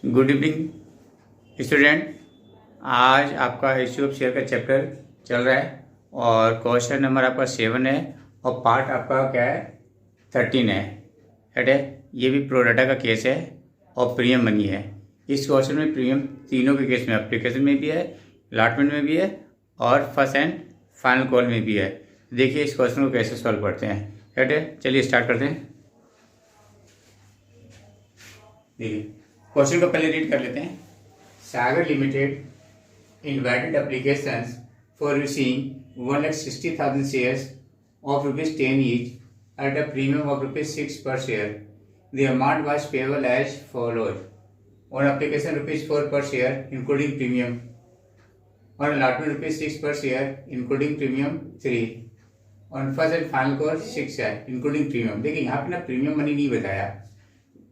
Good evening student. आज आपका issue of share का चैप्टर चल रहा है और क्वेश्चन नंबर आपका 7 है और पार्ट आपका क्या है 13 है। है ये भी प्रोडाटा का केस है और प्रीमियम मनी है। इस क्वेश्चन में प्रीमियम तीनों के केस में एप्लीकेशन में भी है, अलॉटमेंट में भी है और फर्स्ट एंड फाइनल कॉल में भी है। देखिए इस क्वेश्चन को कैसे सॉल्व करते हैं। है चलिए स्टार्ट करते हैं। देखिए क्वेश्चन को पहले रीड कर लेते हैं। Sagar limited invited applications for receiving 1,60,000 shares of ₹10 each at a premium of ₹6 per share. The amount was payable as follows: on application ₹4 per share including premium, on allotment ₹6 per share including premium 3, on first and final call 6 है including premium। देखिए यहाँ पे ना premium money नहीं बताया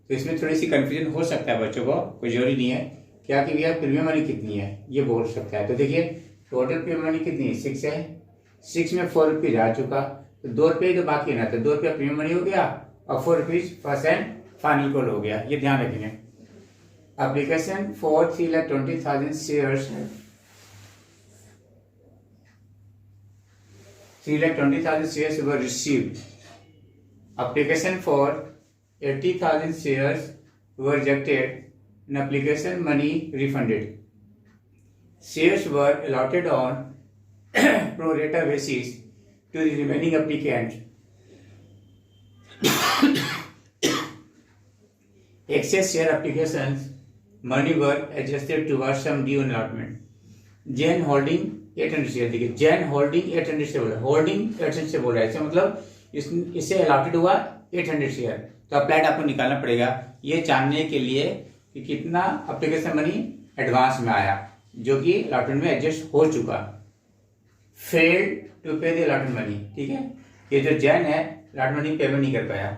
तो इसमें थोड़ी सी कंफ्यूजन हो सकता है बच्चों को, कोई जरूरी नहीं है क्या कि भैया प्रीमियम मनी कितनी है ये बोल सकता है। तो देखिए टोटल प्रीमियम मनी कितनी है 6 है, 6 में ₹4 आ चुका तो ₹2 तो बाकी है ना, तो ₹2 प्रीमियम मनी हो गया और ₹4 फर्स्ट एंड फाइनल कॉल हो गया। ये ध्यान रखेंगे। Application for 3,20,000 shares 3,20,000 shares were received. Application for 80,000 shares were rejected and application money refunded. Shares were allotted on pro rata basis to the remaining applicants. Excess share applications money were adjusted towards some due on allotment. Jain Holding 800 share, देखिए Jain holding 800 से बोला, holding 800 से बोल रहा है, इसका मतलब इसे अलॉटेड हुआ 800 शेयर। तो अप्लाइड आपको निकालना पड़ेगा ये जानने के लिए कि कितना एप्लीकेशन मनी एडवांस में आया जो कि अलॉटमेंट में एडजस्ट हो चुका। फेल्ड टू पे द अलॉटमेंट मनी, ठीक है, ये जो जैन है अलॉटमेंट मनी पेमेंट नहीं कर पाया।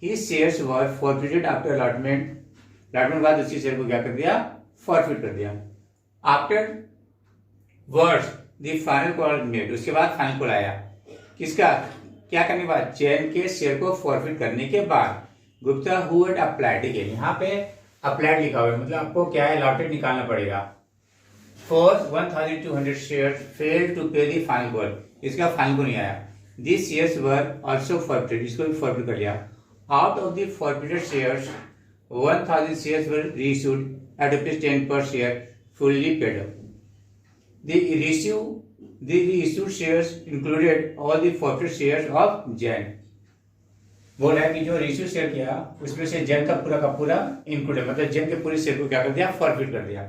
ही shares were forfeited after allotment, allotment बाद उसी शेयर को क्या कर दिया फॉरफिट कर दिया। आफ्टर वर्ड्स दी फाइनल कॉल मेड, उसके बाद फाइनल कॉल आया किसका, क्या करने के बाद जैन के शेयर को फॉरफिट करने के बाद। गुप्ता हु हैड अप्लाइड, ठीक है यहाँ पे अप्लाइड लिखा हुआ है मतलब आपको क्या है अलॉटेड निकालना पड़ेगा। For 1,200 share failed to pay the final call, इसका फाइनल कॉल नहीं आया। This shares were also forfeited, इसको भी फॉरफिट कर लिया। Out of the forfeited shares 1,000 shares were reissued at ₹10 per share fully paid up. The reissued shares included all the forfeited shares of Jain. बोला है कि जो रिइश्यू शेयर किया उसमें से जैन का पूरा इंक्लूड है, मतलब जैन के पूरे शेयर को क्या कर दिया फॉरफिट कर दिया।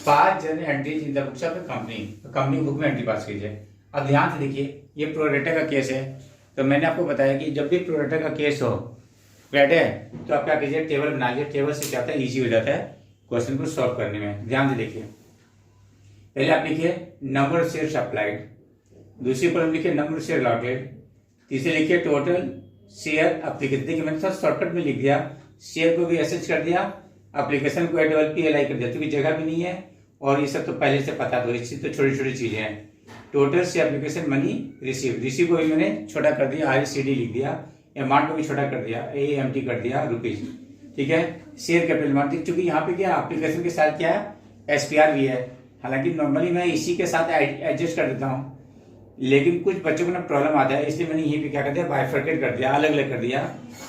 5 general entries in the books of the company, company book में एंट्री पास कीजिए। अब ध्यान से देखिए ये प्रोरेटा का केस है तो मैंने आपको बताया कि जब भी प्रोरेटा का केस हो क्लियर है तो आप क्या कीजिए टेबल बना लीजिए। टेबल से क्या होता है ईजी हो जाता है क्वेश्चन को सॉल्व करने में। ध्यान से देखिए पहले आप लिखिए नंबर ऑफ शेयर अप्लाइड, दूसरी कॉलम लिखिए नंबर ऑफ शेयर अलॉटेड, तीसरे लिखिए टोटल शेयर एप्लीकेशन। देखिए मैंने थोड़ा शॉर्टकट में लिख दिया, शेयर को भी एसेज कर दिया, एप्लीकेशन को APLI कर दिया क्योंकि जगह भी नहीं है और ये सब तो पहले से पता, तो इससे तो छोटी छोटी चीजें हैं। Total share application money receive को भी मैंने छोटा कर दिया, RCD लिख दिया, अमाउंट को भी छोटा कर दिया, AMT कर दिया रुपीज, ठीक है। शेयर कैपिटल अमाउंट चूंकि यहाँ पे क्या एप्लीकेशन के साथ क्या है SPR भी है, हालांकि नॉर्मली मैं इसी के साथ एडजस्ट कर देता हूँ लेकिन कुछ बच्चों को ना प्रॉब्लम आता है इसलिए मैंने यहीं पे क्या कर दिया बाइफर्केट कर दिया, अलग अलग कर दिया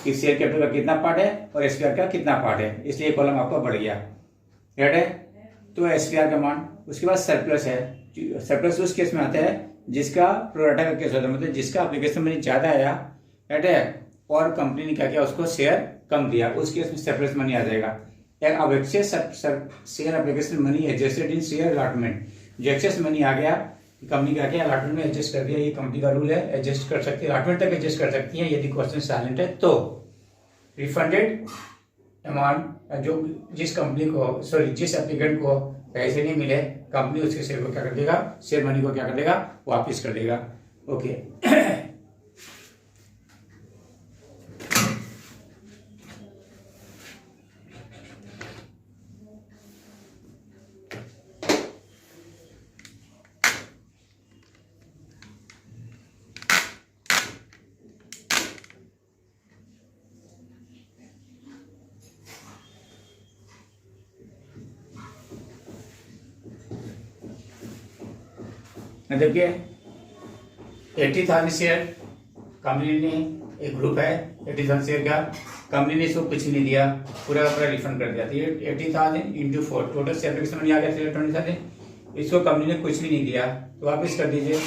कि शेयर कैपिटल का कितना पार्ट है और SPR का कितना पार्ट है, इसलिए कॉलम आपका बढ़ गया। राइट है, तो SPR का अमाउंट, उसके बाद सरप्लस है। सरप्लस उस केस में आता है जिसका प्रोराटा का केस होता है, मतलब जिसका एप्लीकेशन मनी ज्यादा आया, राइट है, और कंपनी ने क्या किया उसको शेयर कम दिया, उस केस में सरप्लस मनी आ जाएगा। अब access share application money adjusted in share allotment, जो एक्सेस मनी आ गया कंपनी क्या किया, अलॉटमेंट में एडजस्ट कर दिया, ये कंपनी का रूल है, एडजस्ट कर सकती है, अलॉटमेंट तक एडजस्ट कर सकती है यदि क्वेश्चन साइलेंट है तो। रिफंडेड अमाउंट, जो जिस कंपनी को सॉरी जिस एप्लीकेंट को पैसे नहीं मिले, कंपनी उसके शेयर को क्या कर देगा, शेयर मनी को क्या कर देगा, वापिस कर देगा। ओके देखिए 80,000 शेयर कंपनी ने, एक ग्रुप है 80,000 शेयर का, कंपनी ने इसको कुछ नहीं दिया, पूरा का पूरा रिफंड कर दिया। तो ये 80,000 into 4 total share application money आ गया 320,000। इसको कंपनी ने कुछ भी नहीं दिया तो वापस कर दीजिए।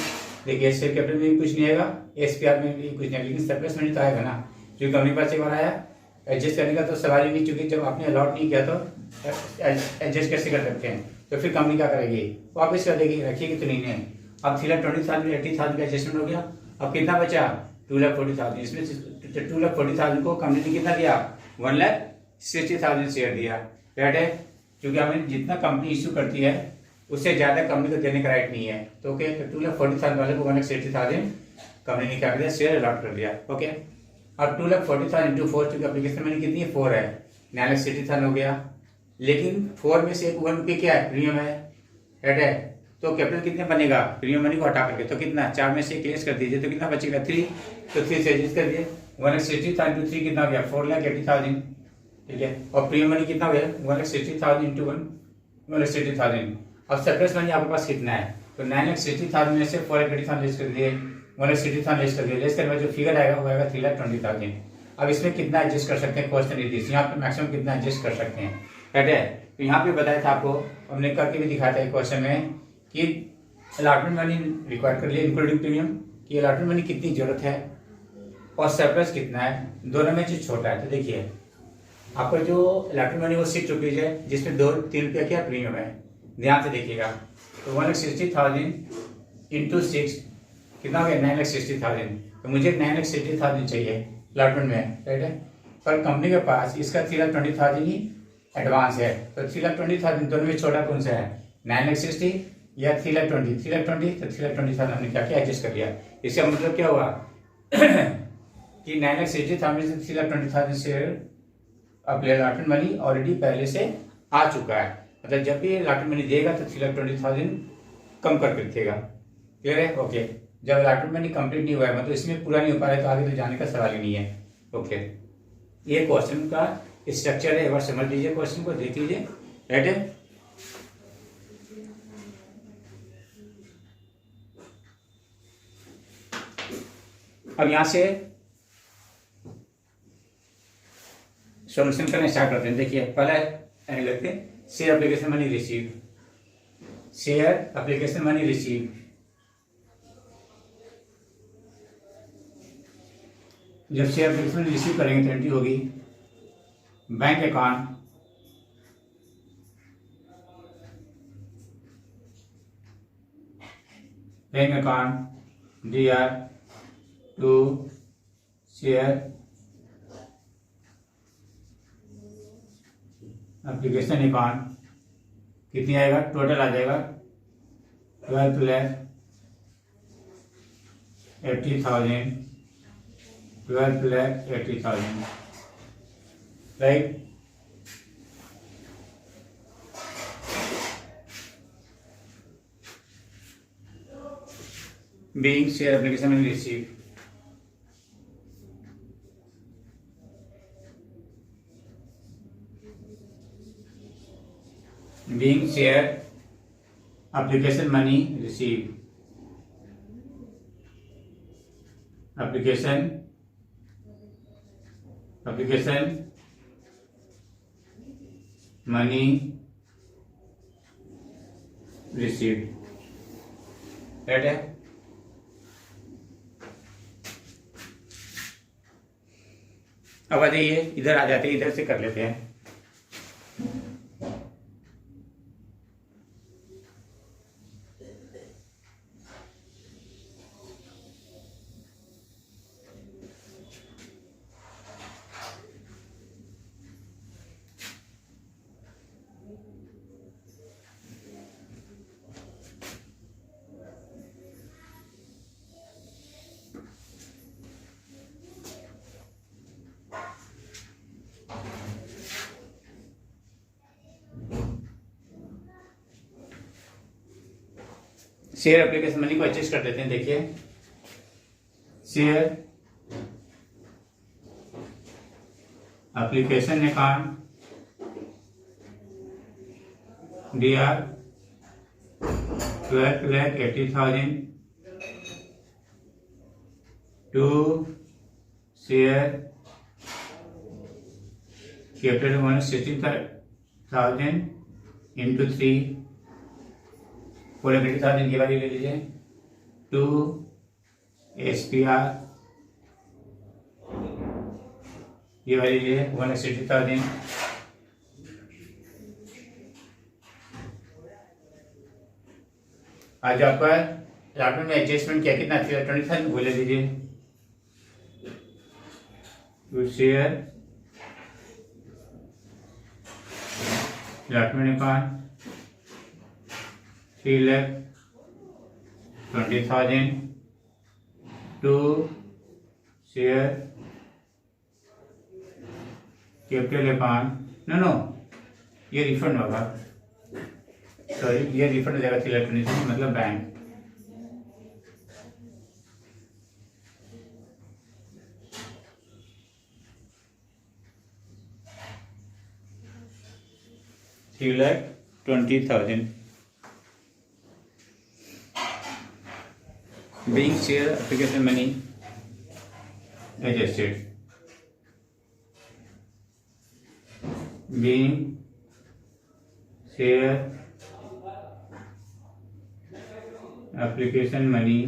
देखिए शेयर कैपिटल में भी कुछ नहीं आएगा, एसपीआर में भी कुछ नहीं, लेकिन सरप्लस मनी तो आएगा ना, जो कंपनी के पास एक बार आया। एडजस्ट करने का तो सवाल ही नहीं, चूंकि जब आपने अलॉट नहीं किया तो एडजस्ट कैसे कर सकते हैं, तो फिर कंपनी क्या करेगी, वापस कर देगी, रखिएगी तो नहीं है। अब 320,000 में 80,000 का एडजस्टमेंट हो गया, अब कितना बचा 2,40,000। इसमें 2,40,000 को कंपनी ने कितना दिया, 1,60,000 शेयर दिया, राइट है। क्योंकि हमें जितना कंपनी इश्यू करती है उससे ज्यादा कंपनी को देने का राइट नहीं है, तो ओके, तो 2,40,000 वाले को 1,60,000 कंपनी ने क्या कर दिया, शेयर अलॉट कर दिया। ओके, अब 2,40,000 इंटू 4, चूंकि एप्लीकेशन मनी कितनी है, 4 है, 9,60,000 हो गया। लेकिन 4 में से 1 रुपये क्या है, प्रीमियम है, राइट है। तो कैपिटल कितने बनेगा, प्रीमियम मनी को हटा करके, तो कितना, 4 में से लेस कर दीजिए तो कितना बचेगा, 3। तो 3 से एडजस्ट कर दिए, 1,60,000 इंटू 3 कितना हो गया, 4,80,000, ठीक है। और प्रीमियम मनी कितना हो गया, 1,60,000 इंटू 1,60,000। अब सरप्लस मनी आपके पास कितना है, तो 9,60,000 में से 4,80,000 लेस कर दिए, 1,60,000 लेस कर दिए, लेस करने में जो फिगर आएगा वो आएगा 3,20,000। अब इसमें कितना एडजस्ट कर सकते हैं, क्वेश्चन इट यहाँ पे मैक्सिमम कितना एडजस्ट कर सकते हैं, राइट है। तो यहाँ पे बताया था आपको, हमने करके भी दिखाया था क्वेश्चन में कि अलॉटमेंट मनी रिक्वायर कर लिया इंक्लूडिंग प्रीमियम, कि अलॉटमेंट मनी कितनी जरूरत है और सरप्लस कितना है, दोनों में जो छोटा है। तो देखिए आपका जो अलॉटमेंट मनी वो 6 रुपीज है, जिसमें 2-3 रुपया क्या प्रीमियम है, ध्यान से देखिएगा। तो 1,60,000 इंटू 6 कितना हो गया, 9,60,000। तो मुझे 9,60,000 चाहिए अलॉटमेंट में, राइट है। पर कंपनी के पास इसका 3,20,000 ही एडवांस है, तो 3,20,000 दोनों में छोटा कौन सा है, 9,60,000 या 3,20,000, 3,20,000, तो 3,20,000 हमने क्या किया, एडजस्ट कर लिया। इसका मतलब क्या हुआ कि 9,60,000 से 3,20,000 शेयर अपने अलॉटमेंट मनी ऑलरेडी पहले से आ चुका है, मतलब जब भी अलॉटमेंट मनी देगा तो 3,20,000 कम करके देगा, क्लियर है। ओके, जब अलॉटमेंट मनी कंप्लीट नहीं हुआ है, मतलब इसमें पूरा नहीं हो पा रहा है, तो आगे तो जाने का सवाल ही नहीं है। ओके, ये क्वेश्चन का स्ट्रक्चर है, एक बार समझ लीजिए, क्वेश्चन को देख लीजिए, राइट है। अब यहां से सॉल्यूशन करना स्टार्ट करते हैं। देखिए पहले लगते हैं share application money receive, share application money receive. जब शेयर एप्लीकेशन मनी रिसीव करेंगे तो एंट्री होगी bank account, DR to share application account, कितनी आएगा, टोटल आ जाएगा 12,80,000, 12,80,000, right. being share application will receive, being share application money receive, application money received, right है। अब आ जाइए इधर आ जाते हैं, इधर से कर लेते हैं। शेयर एप्लीकेशन मनी को एडजस्ट कर देते हैं। देखिए share application account DR 12,80,000 to share capital 160,000 into 3 4,80,000 की वैल्यू ले लीजिए। 2 SPR ये वैल्यू लीजिए 160,000। आज आपका अलॉटमेंट में एडजस्टमेंट क्या कितना थी 20,000 बोले दीजिए। To share allotment account 3,20,000 to share capital account no ये रिफंड होगा, सॉरी ये रिफंड हो जाएगा 3,20,000 मतलब bank. $3,20,000 being share application money adjusted being share application money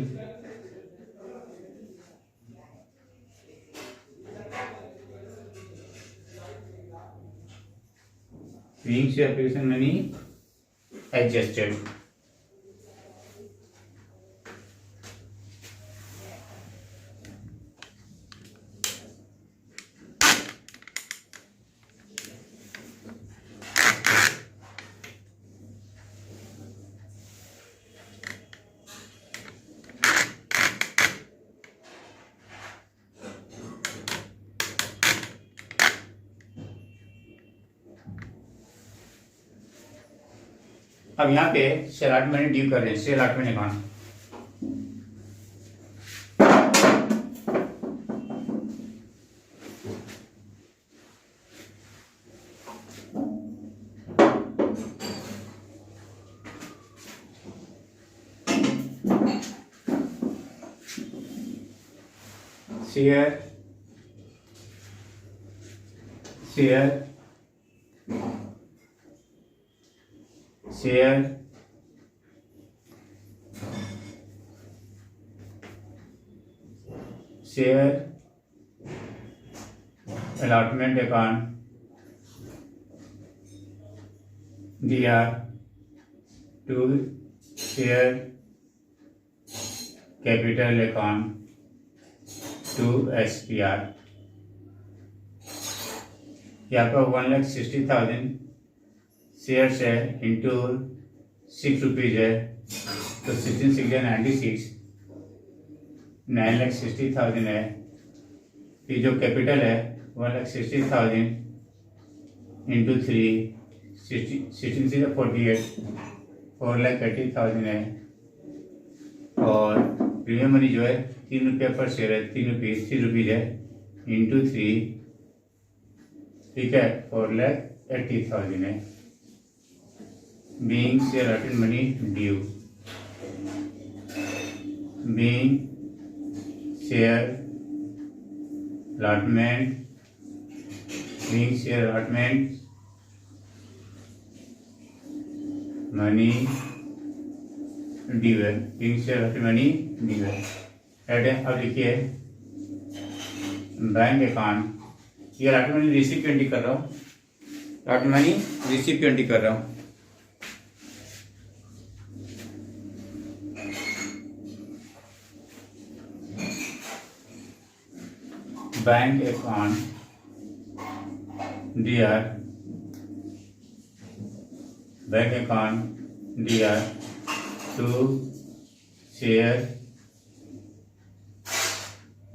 being share application money adjusted। अब यहाँ पे शेयर अलॉटमेंट ड्यू कर रहे हैं, share allotment account share share share share allotment account DR to share capital account to SPR। यहाँ पर 1,60,000 shares है into 6 rupees है तो 16,696 9,60,000 है। फिर जो कैपिटल है 1,60,000 इंटू 3 16 48 4,30,000 है। और प्रीमियम मनी जो है 3 रुपया पर शेयर है, 3 रुपीज़ है इंटू 3 ठीक है 4,80,000 है। being share allotted money due being share allotment being share allotment money due है being share allotted money due है। ऐड है। अब लिखिए बैंक अकाउंट ये allotment मनी रिसिपिएंट कर रहा हूँ, allotment मनी रिसिपिएंट कर रहा हूँ। Bank account DR bank account DR to share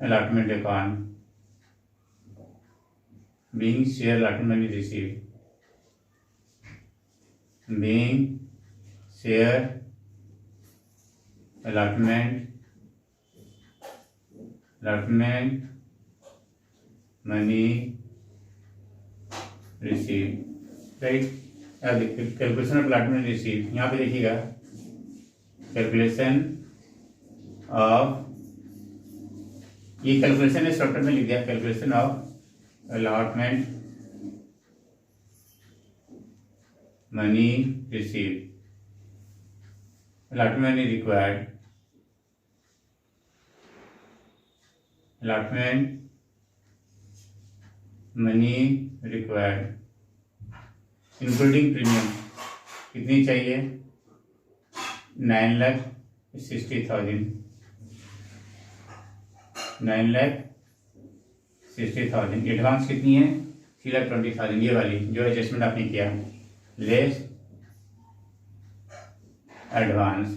allotment account being share allotment money received being share allotment money received, right. अब देखिए कैलकुलेशन ऑफ allotment received, यहाँ पे देखिएगा कैलकुलेशन ऑफ, ये कैलकुलेशन है शॉर्ट में लिख दिया, calculation of allotment money received, allotment money required, allotment money required including premium कितनी चाहिए, 9,60,000, 9,60,000। एडवांस कितनी है, 3,20,000, ये वाली जो एडजस्टमेंट आपने किया, लेस एडवांस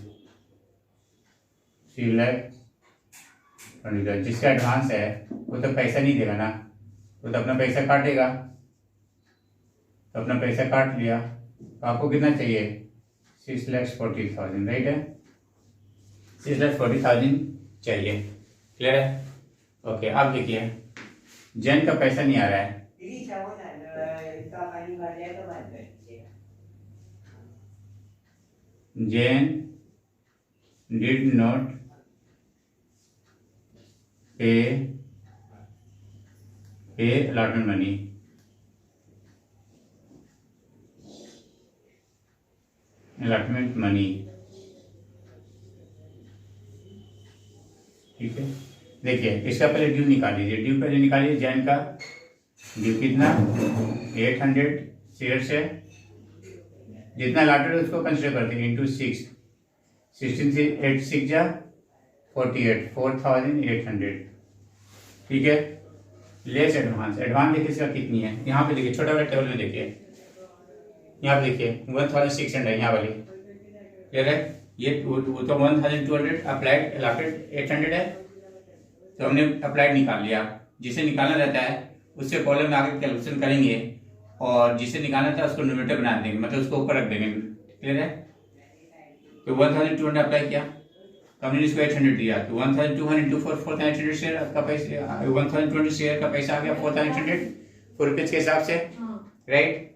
3,20,000। जिसका एडवांस है वो तो पैसा नहीं देगा ना, वो तो अपना पैसा काटेगा, तो अपना पैसा काट लिया, तो आपको कितना चाहिए, 6,40,000, राइट है, 6,40,000 चाहिए। क्लियर है, ओके। अब देखिए जैन का पैसा नहीं आ रहा है, जैन डिड नॉट पे allotment money, allotment money, ठीक है। देखिए इसका पहले ड्यू निकाल लीजिए, ड्यू पहले निकालिए, जैन का ड्यू कितना, 800 शेयर से जितना allotted है उसको कंसिडर करते हैं, इंटू 6, 16 से 8 6 जा 48, 4,800, ठीक है। लेस एडवांस, एडवांस देखिए इसका कितनी है, यहाँ पे देखिए छोटा वाला टेबल में देखिए, यहाँ पे देखिए 1,600 है यहाँ वाली, क्लियर है। ये वो तो 1,200 अप्लाइड अलॉटेड 800 है, तो हमने अप्लाइड निकाल लिया। जिसे निकालना रहता है उससे कॉलम में आगे कैलकुलेशन करेंगे, और जिसे निकालना था उसको न्यूमरेटर बना देंगे, मतलब उसको ऊपर रख देंगे, क्लियर है। तो 1,200 अप्लाई किया, तो हमने इसको 800 दिया, तो 1,200 इंटू 4,800 शेयर का पैसा, 1,200 शेयर का पैसा आ गया 4,800 रुपीज के हिसाब से, राइट।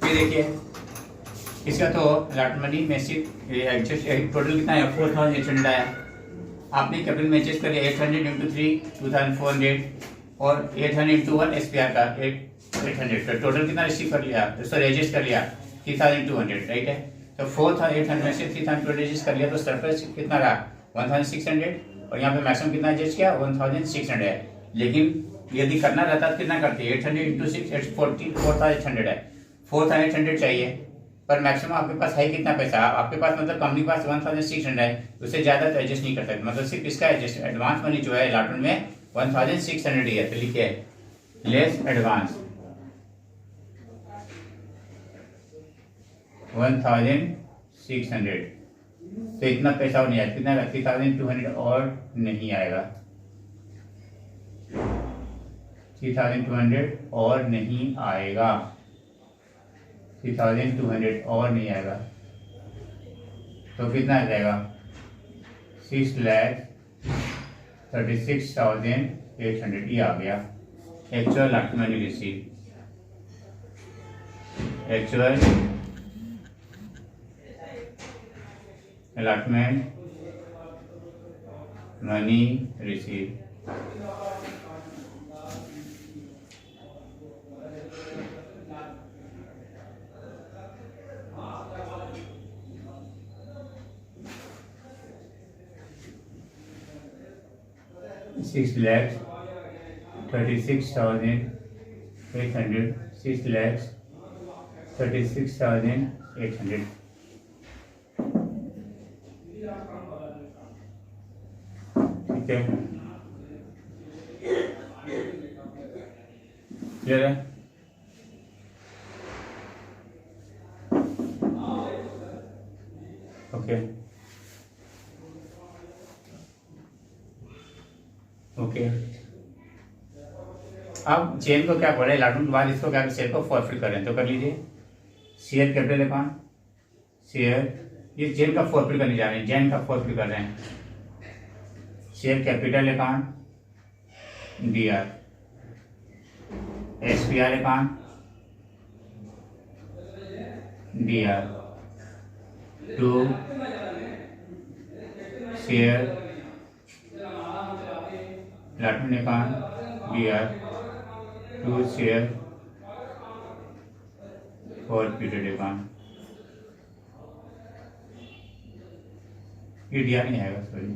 ये देखिए इसका तो अलॉटमेंट मनी में से एडजस्ट टोटल कितना है, 4,800 आया। आपने कैपिटल में एडजस्ट करिए 800 इंटू 3 2,400 और 800 इंटू 1 SPR का 800, तो टोटल कितना रिसीव कर लिया, सॉरी एडजस्ट कर लिया 3,200, राइट है। तो 4,800 में से 3,200 एडजस्ट कर लिया, तो सरप्लस कितना रहा 1,600, और यहाँ पे मैक्सिमम कितना एडजस्ट किया 1,600 है। लेकिन यदि करना रहता तो कितना करते, 800 इंटू 6 4,800 है, 4,800 चाहिए, पर मैक्सिमम आपके पास है कितना पैसा, आपके पास मतलब कंपनी के पास 1,600 है, उससे ज्यादा तो एडजस्ट नहीं कर सकते, मतलब सिर्फ इसका एडजस्ट एडवांस मनी जो है अलॉटमेंट में 1,600 ही है, तो लिखिए लेस एडवांस 1,600, तो इतना पैसा और नहीं आएगा, कितना 3,200 और नहीं आएगा, 3,200 और नहीं आएगा, 3,200 और नहीं आएगा, तो कितना आ जाएगा 6,36,800, ये आ गया actual allotment money receive, actual allotment money receive. $6,36,800, 6,36,800, ठीक है, क्लियर है। ओके, अब चेन को क्या कर रहे हैं, अलॉटमेंट के बाद इसको क्या शेयर को फॉरफिट कर रहे हैं, तो कर लीजिए शेयर कैपिटल अकाउंट शेयर, ये चेन का फॉरफिट करने जा रहे हैं, चेन का फॉरफिट कर रहे हैं, share capital account DR, SPR account DR to share allotment account DR to share forfeited account, ये DR नहीं आएगा, sorry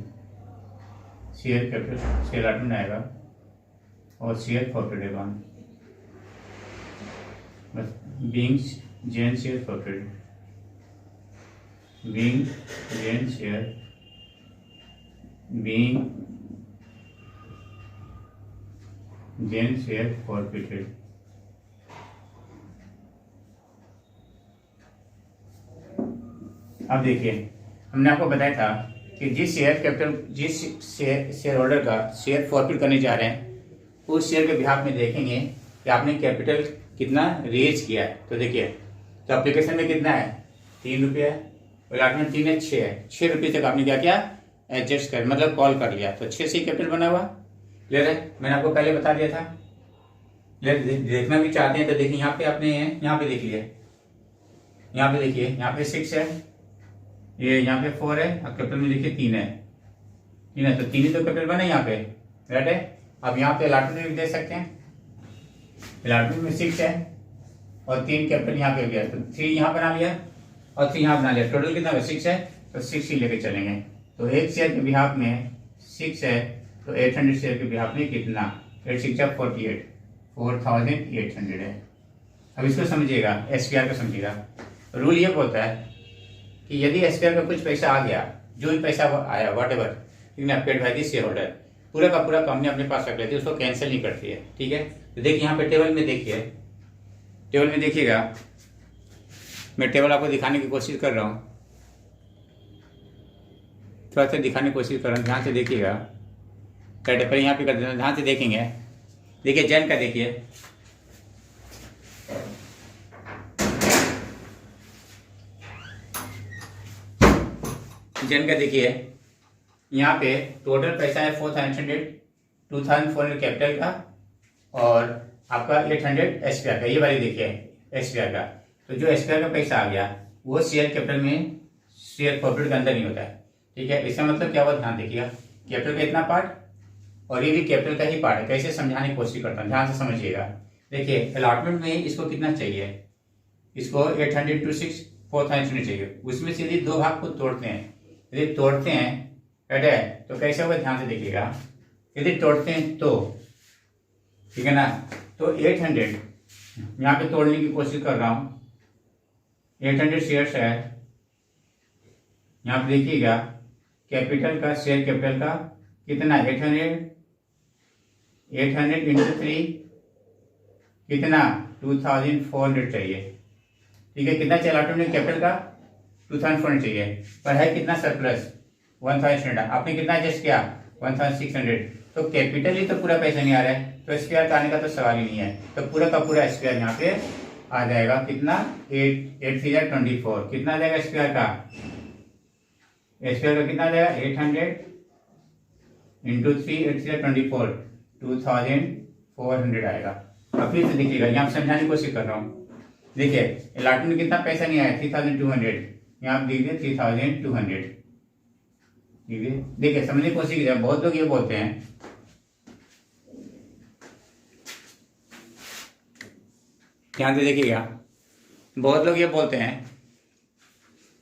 share capital share allotment आएगा और शेयर फॉरफिटेड अकाउंट, बस being then share forfeited, being then share, being then share forfeited. अब देखिए हमने आपको बताया था कि जिस शेयर कैपिटल, जिस शेयर होल्डर का शेयर फॉरफिट करने जा रहे हैं, उस शेयर के बिहाफ में देखेंगे कि आपने कैपिटल कितना रेज किया है। तो देखिए, तो एप्लीकेशन में कितना है, 3 रुपये, अलॉटमेंट 3 है, 6 है, 6 रुपये तक आपने क्या किया, एडजस्ट कर मतलब कॉल कर लिया, तो 6 से ही कैपिटल बना हुआ ले रहे। मैंने आपको पहले बता दिया था, ले देखना भी चाहते हैं तो देखिए यहाँ पे आपने यहाँ पे देख लिया, यहाँ पे देखिए, यहाँ पे 6 है, ये यहाँ पे 4 है, और कैपिटल में देखिए 3 है, 3 है, तो 3 ही तो कैपिटल बना यहाँ पे, राइट है। अब यहाँ पे अलॉटमेंट भी दे सकते हैं, अलॉटमेंट में 6 है और 3 कैपिटल यहाँ पे हो गया, तो 3 यहाँ बना लिया और 3 यहाँ बना लिया, टोटल कितना है 6 है, तो 6 ही लेके चलेंगे। तो एक शेयर के बिहाफ में 6 है, तो 800 शेयर के बिहाफ में कितना, 8 6 48, 4800 है। अब इसको समझिएगा, SPR को समझिएगा। रूल ये बोलता है कि यदि SPR का कुछ पैसा आ गया, जो भी पैसा आया वट एवर, ठीक है, paid by the share holder, पूरा का पूरा कंपनी अपने पास रख लेती है, उसको कैंसिल नहीं करती है, ठीक है। तो देखिए यहाँ पे टेबल में देखिए, टेबल में देखिएगा, मैं टेबल आपको दिखाने की कोशिश कर रहा हूँ, थोड़ा सा दिखाने की कोशिश कर रहा हूँ, ध्यान से देखिएगा, पर यहाँ पे कर देना, ध्यान से देखेंगे। देखिए जैन का देखिए, जैन का देखिए, यहाँ पे टोटल पैसा है 2400 कैपिटल का और आपका 800 SPR का, ये वाली देखिए SPR का। तो जो SPR का पैसा आ गया वो शेयर कैपिटल में, शेयर प्रॉफिट के अंदर नहीं होता है, ठीक है। इसका मतलब क्या हुआ, ध्यान देखिएगा, कैपिटल का इतना पार्ट और ये भी कैपिटल का ही पार्ट है। कैसे समझाने की कोशिश करता हूँ, ध्यान से समझिएगा। देखिए अलॉटमेंट में इसको कितना चाहिए, इसको 800 × 6 4000 चाहिए, उसमें से यदि 2 भाग को तोड़ते हैं, यदि तोड़ते हैं, राइट है, तो कैसे होगा, ध्यान से देखिएगा। यदि तोड़ते हैं तो, ठीक है ना, तो 800 यहाँ पे तोड़ने की कोशिश कर रहा हूँ, 800 शेयर्स है, यहाँ पे देखिएगा कैपिटल का, शेयर कैपिटल का कितना, 800 इंटू 3 कितना, 2400 चाहिए, ठीक है। कितना चाहिए अलॉटमेंट कैपिटल का, 2400 चाहिए, पर है कितना सरप्लस, 1600। आपने कितना एडजस्ट किया, 1600, तो कैपिटल ही तो पूरा पैसा नहीं आ रहा है, तो SPR का आने का तो सवाल ही नहीं है, तो पूरा का पूरा SPR यहाँ पे आ जाएगा कितना, 8,324, कितना आ जाएगा SPR का, SPR का कितना आ जाएगा, 800 इंटू 3, 8,324, 2400 आएगा। अब फिर से देखिएगा, यहाँ पे समझाने की कोशिश कर रहा हूँ। देखिए अलॉटमेंट कितना पैसा नहीं आया, 3200, यहाँ देखिए 3200, ठीक है। देखिए समझने की कोशिश कीजिए, बहुत लोग ये बोलते हैं, ध्यान से देखिएगा, बहुत लोग ये बोलते हैं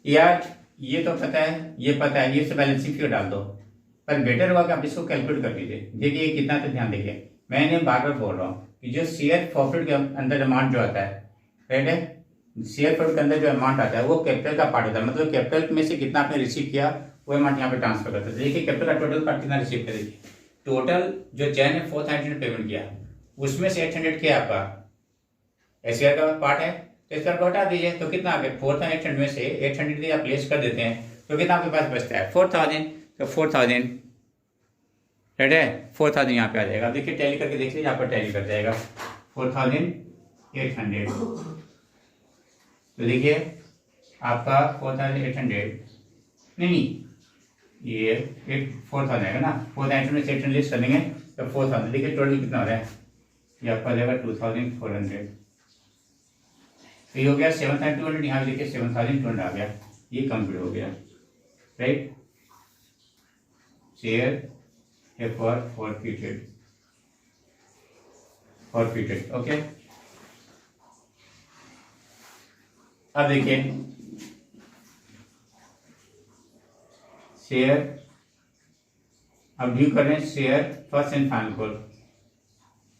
यार ये तो पता है, ये पता है, ये सब बैलेंस शीट क्यों डाल दो, पर बेटर होगा कि आप इसको कैलकुलेट कर लीजिए। देखिए कितना, तो ध्यान देखिए, मैंने बार बार बोल रहा हूँ कि जो शेयर प्रॉफिट के अंदर अमाउंट जो आता है, राइट है, शेयर प्रॉफिट के अंदर जो अमाउंट आता है वो कैपिटल का पार्ट होता है, मतलब कैपिटल में से कितना आपने रिसीव किया वो अमाउंट यहाँ पे ट्रांसफर करता है। देखिए कैपिटल का टोटल पार्ट कितना रिसीव कर, देखिए टोटल जो जैन है 400 पेमेंट किया, उसमें से 800 क्या आपका SPR का पार्ट है, तो SPR को हटा दीजिए, तो कितना आ गया, 4800 में से 800 यदि आप लेस कर देते हैं तो कितना आपके पास बचता है, 4000। तो 4000 राइट है, 4000 यहाँ पे आ जाएगा। अब देखिए टैली करके देख लीजिए, यहाँ पर टैली कर जाएगा 4800। तो देखिए आपका 4800 नहीं, ये 4000 आएगा ना, 4000 में 800 लिस्ट कर लेंगे तो 4000। देखिए टोटल कितना हो रहा है, ये आपका आ जाएगा 2400। तो ये हो गया 7200, यहाँ पे देखिए 7200 आ गया, ये कंप्लीट हो गया। राइट, शेयर है फॉर फॉरफिटेड, ओके। अब देखिए शेयर, अब ड्यू कर रहे हैं share first and final call,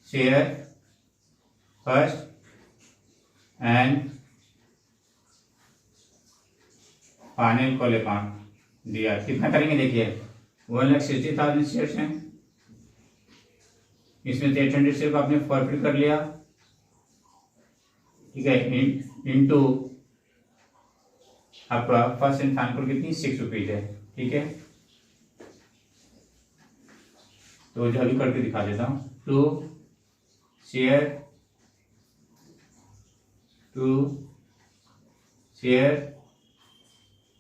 share first and final call account दिया। कितना करेंगे देखिए, 1,60,000 शेयर्स हैं, इसमें से 800 शेयर को आपने फॉरफिट कर लिया, ठीक है, इनटू आपका फर्स्ट एंड फाइनल कॉल कितनी 6 रुपीज है, ठीक है। तो जो अभी करके दिखा देता हूँ, to share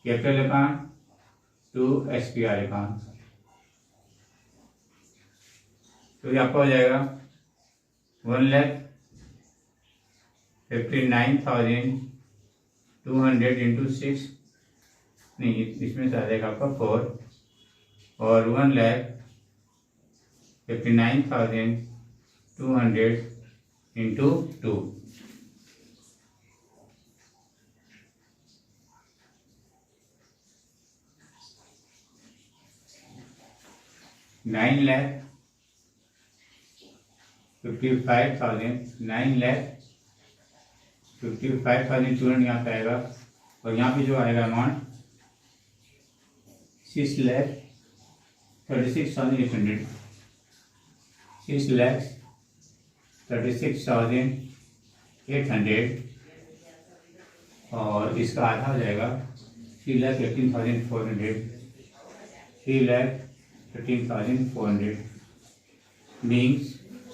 capital account to SPR account, तो ये आपका हो जाएगा 1,59,200 इंटू 6, नहीं इसमें से आ जाएगा आपका 4, और 1,59,200 इंटू 2, $9,55,000 9,55,200 यहाँ पे आएगा, और यहाँ पे जो आएगा अमाउंट 6,36,800, 6,36,800, और इसका आधा हो जाएगा 3,18,400, 3,18,400 being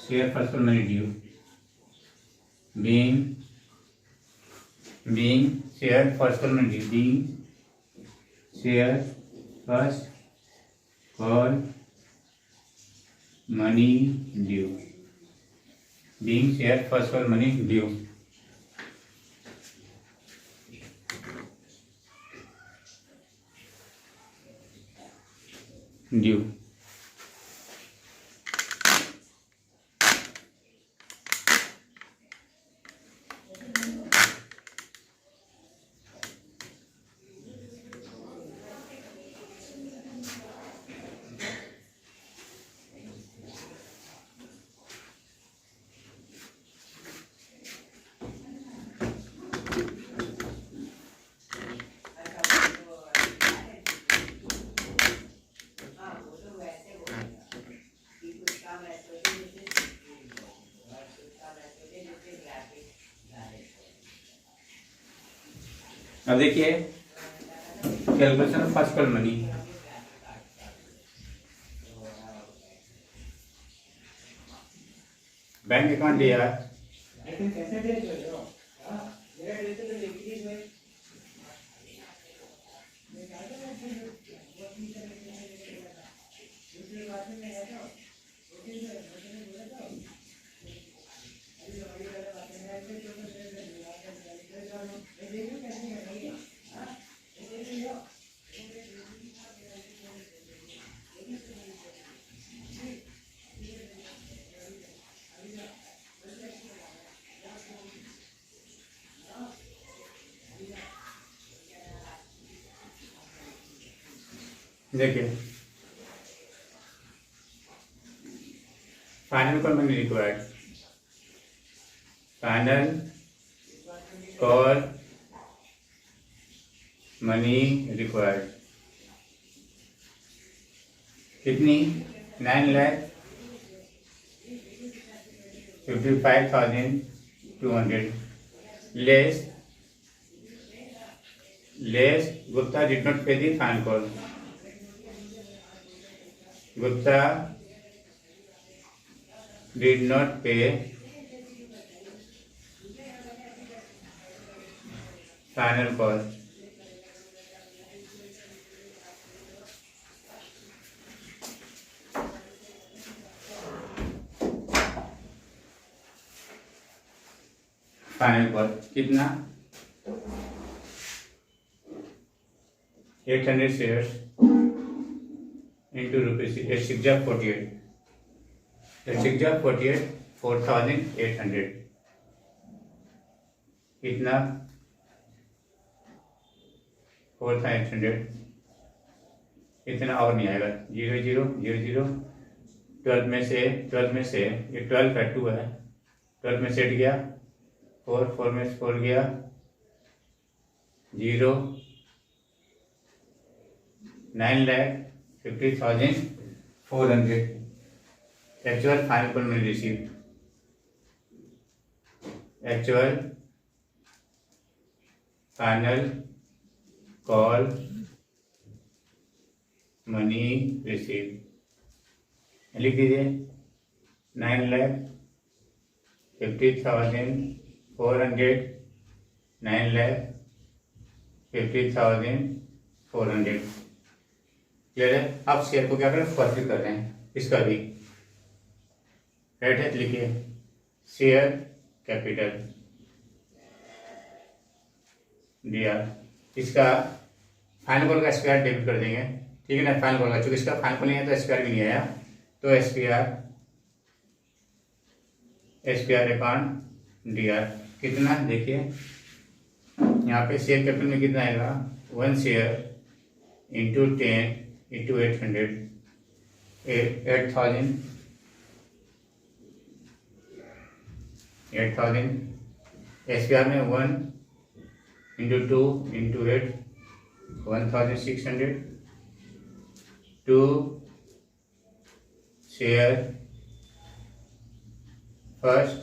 share first call money due, being share first call money due, being share first call money due, being share first call money due, due। अब देखिए calculation of first call money, bank account दिया है, देखिए final call money required, final call money required कितनी, 9,55,200 less Gupta did not pay the final call, Gupta did not पे final cost. Final cost कितना 800 shares into rupees 8×6 = 48 4,800 कितना 4,800 इतना और नहीं आएगा 0 0 0 0 12 में से ये 12 का 2 है 12 में से 8 गया 4 4 में से 4 गया 0 9,50,400 actual final call money received actual final call money received लिख दीजिए 9,50,400 9,50,400 क्लियर है। अब शेयर को क्या करें फॉरफिट कर रहे हैं इसका भी राइट है लिखिए शेयर कैपिटल दिया इसका फाइनल कॉल का एसपीआर डेबिट कर देंगे ठीक है ना। फाइनल कॉल का चूंकि इसका फाइनल कॉल नहीं है तो एसपीआर भी नहीं आया तो एसपीआर अकाउंट डीआर कितना देखिए यहाँ पे शेयर कैपिटल में कितना आएगा 1 शेयर इंटू 10 इंटू 800 8,000 एसपीआर में 1 into 2 into 8 1,600 2 share first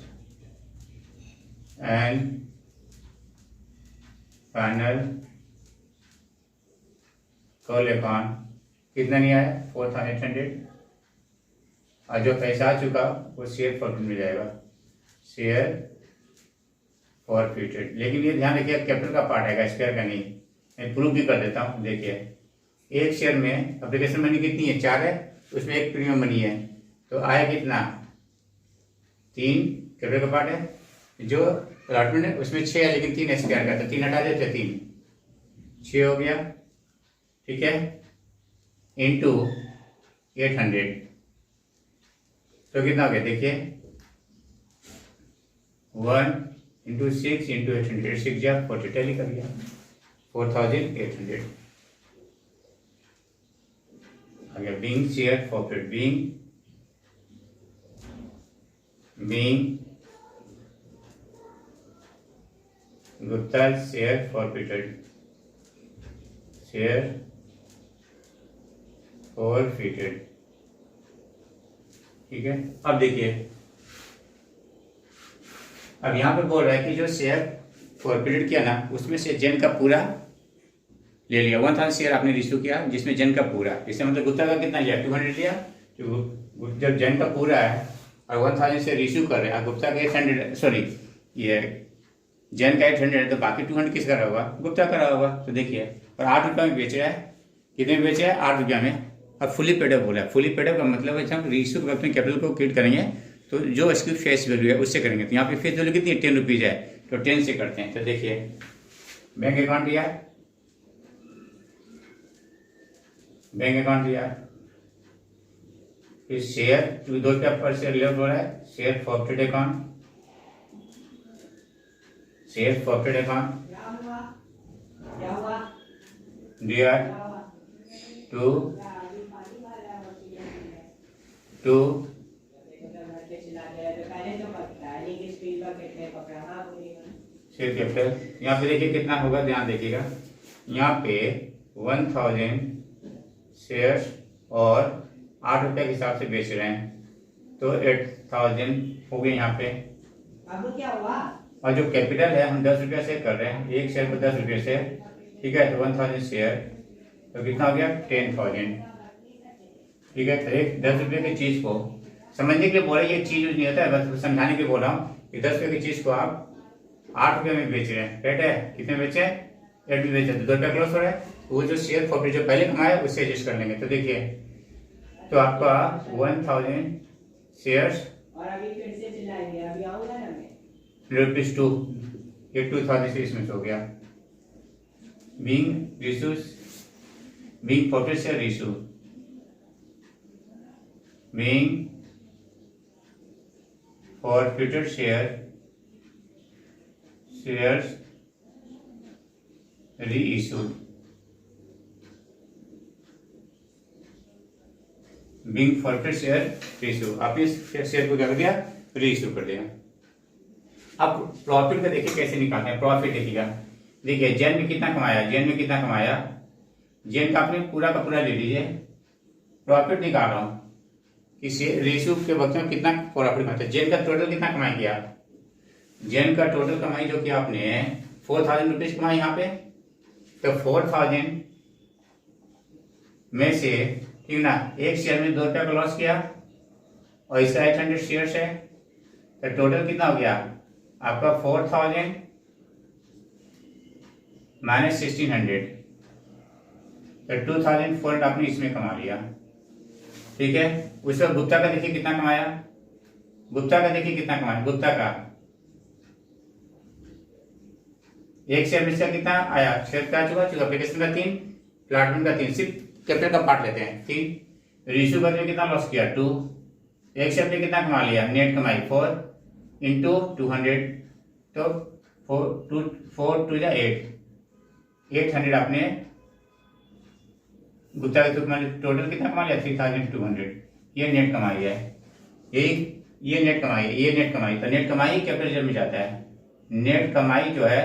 and final call account कितना नहीं आया 4,800 और जो पैसा आ चुका वो शेयर फॉरफिट मिल जाएगा शेयर फॉरफिटेड। लेकिन ये ध्यान रखिए कैपिटल का पार्ट आएगा शेयर का नहीं। मैं प्रूफ भी कर देता हूँ देखिए एक शेयर में एप्लीकेशन मनी कितनी है 4 है उसमें एक प्रीमियम मनी है तो आया कितना 3 कैपिटल का पार्ट है जो अलॉटमेंट है उसमें 6 है लेकिन 3 एसपीआर का तो 3 हटा देते 3 6 हो गया ठीक है इंटू 800 तो कितना हो गया देखिए 1 इंटू 6 इंटू 800 6 40 टैली कर गया 4,800 आ गया being share forfeit being Gupta share forfeited share forfeited ठीक है। अब देखिए अब यहां पे बोल रहा है कि जो शेयर फॉरफिटेड किया ना उसमें से जेन का पूरा ले लिया 1,000 शेयर आपने रिश्यू किया जिसमें जेन का पूरा इससे मतलब गुप्ता का कितना लिया 200 लिया जब जेन का पूरा है और 1,000 शेयर रिश्यू कर रहे हैं गुप्ता का 800 सॉरी ये जेन का 800 है तो बाकी 200 किसका रहा होगा गुप्ता का रहा होगा। तो देखिए और 8 रुपया में बेच रहा है कितने में बेच रहा है 8 रुपया में। अब फुली पेडअप बोला फुली पेडअप का मतलब है जब रिश्यू वक्त में कैपिटल को क्रिएट करेंगे तो जो इसकी फेस वैल्यू है उससे करेंगे तो यहाँ पे फेस वैल्यू कितनी 10 रुपीज़ है तो 10 से करते हैं। तो देखिए बैंक अकाउंट दिया फिर शेयर 2 रुपया पर शेयर लेफ्ट हो रहा है शेयर फॉरफिटेड अकाउंट दिया 2 शेयर कैपिटल यहाँ पे देखिए कितना होगा ध्यान देखिएगा यहाँ पे 1,000 शेयर्स और 8 रुपये के हिसाब से बेच रहे हैं तो 8,000 हो गए यहाँ पे। अब क्या हुआ और जो कैपिटल है हम 10 रुपये से कर रहे हैं एक शेयर को 10 रुपये से ठीक है तो 1,000 शेयर तो कितना हो गया 10,000 ठीक है। तो एक 10 रुपये की चीज़ को समझने के लिए बोला, ये चीज यूज नहीं होता है, बस समझाने के लिए बोल रहा हूँ कि 10 रुपये की चीज को आप 8 रुपये में बेच रहे हैं, राइट है, कितने बेचे, 8 में बेचे, तो 2 रुपये क्लोज हो रहा है। वो जो शेयर प्रॉफिट जो पहले कमाया उससे एडजस्ट कर लेंगे। तो देखिए, तो आपका 1000 शेयर्स ₹2, ये 2000 से इसमें से हो गया। Being resource, being profit share ratio, being forfeited shares reissued, being forfeited share reissue, आपने इस शेयर को क्या कर दिया, रीइश्यू कर दिया। अब प्रॉफिट का देखिए कैसे निकालते हैं। प्रॉफिट देखिएगा, देखिए जेन में कितना कमाया, जेन में कितना कमाया, जेन का आपने पूरा का पूरा ले लीजिए। प्रॉफिट निकाल रहा हूं कि रेशियो के वक्त में कितना प्रॉफिट कमाते हैं। जेन का टोटल कितना कमाई किया, जेन का टोटल कमाई जो कि आपने 4000 रुपीज कमाई यहाँ पे, तो 4000 में से, ठीक ना, एक शेयर में 2 रुपये का लॉस किया और इसका 800 शेयर्स है, तो टोटल कितना हो गया आपका 4000 माइनस 1600, तो 2400 आपने इसमें कमा लिया, ठीक है। उसके बाद गुप्ता का देखिए कितना कमाया, गुप्ता का देखिए कितना कमाया, गुप्ता का एक शेयर में से कितना आया, शेयर क्या चुका, एप्लीकेशन का 3, प्लाटमेंट का 3, सिर्फ कैपिटल का पार्ट लेते हैं 3। रेशियो में कितना लॉस किया 2, एक शेयर में कितना कमा लिया, नेट कमाई 4 इंटू 200, तो 4 2 800 आपने गुप्ता के टोटल कितना कमा लिया 3200, ये नेट कमाई है, ये नेट कमाई है, ये नेट कमाई, तो नेट कमाई कैपिटल रिजर्व में जाता है। नेट कमाई जो है,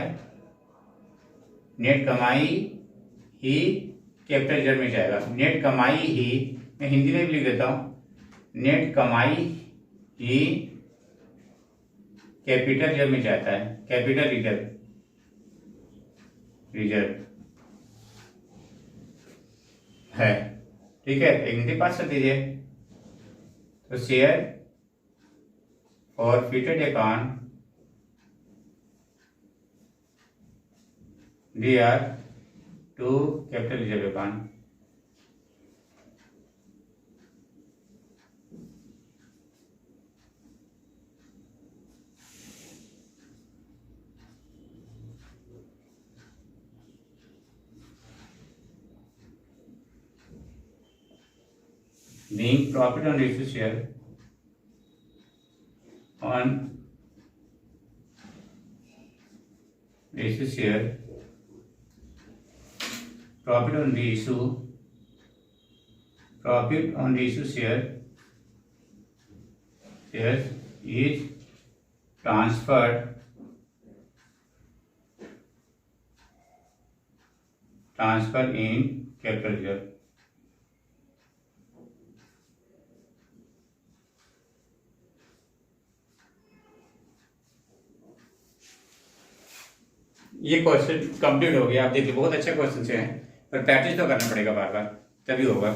नेट कमाई ही कैपिटल रिजर्व में जाएगा। नेट कमाई ही, मैं हिंदी में भी लिख देता हूं, नेट कमाई ही कैपिटल रिजर्व में जाता है, कैपिटल रिजर्व है, ठीक है। एक हिंदी पास कर दीजिए, तो share forfeited account DR to capital reserve account, being profit on issue share on issue share, profit on the issue, profit on the issue shares is transferred in capital reserve। ये question complete हो गया। आप देखिए बहुत अच्छा question है, पर practice तो करना पड़ेगा बार बार, तभी होगा।